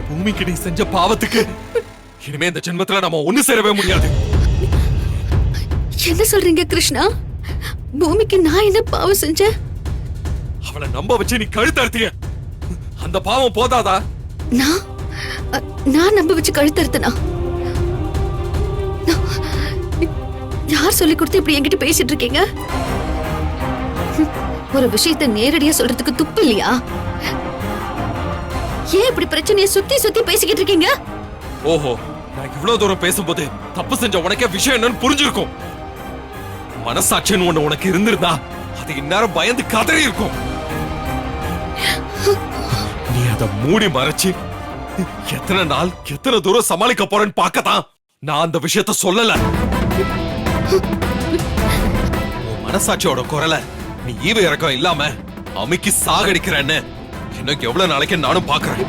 பூமிக்கு நீ செஞ்ச பாவத்துக்கு இனிமே இந்த ஜென்மத்துல நம்ம ஒண்ணு சேரவே முடியாது. என்ன சொல்றீங்க கிருஷ்ணா? பூமிக்கு நான் என்ன பாவம் செஞ்சேன்? அவளை நம்ப வச்சு நீ கழுத்தறுத்திய. அந்த பாவம் போதாதா? நான் நம்ப வச்சு கழுத்தறுத்தனா? யார் சொல்லி கொடுத்து இப்படி என்கிட்ட பேசிட்டு இருக்கீங்க? ஒரு விஷயத்தை நேரடியா சொல்றதுக்கு துப்பு இல்லையா? ஏன் இப்படி பிரச்சனையை சுத்தி சுத்தி பேசிக்கிட்டு இருக்கீங்க? ஓஹோ, நான் இவ்வளவு தூரம் பேசும்போது தப்பு செஞ்ச உனக்கே விஷயம் என்னன்னு புரிஞ்சிருக்கும். மனசாட்சின்னு ஒண்ணு உனக்கு இருந்திருந்தா அது இந்நேரம் பயந்து கதறி இருக்கும். நீ அதை மூடி மறைச்சு எத்தனை நாள் எத்தனை தூரம் சமாளிக்க போறேன்னு பார்க்கத்தான் நான் அந்த விஷயத்த சொல்லல. உன் மனசாட்சியோட குரலை நீ ஈவு இறக்கம் இல்லாம அமுக்கி சாகடிக்கிறேன்னு இன்னும் எவ்வளவு நாளைக்கு நானும் பாக்குறேன்.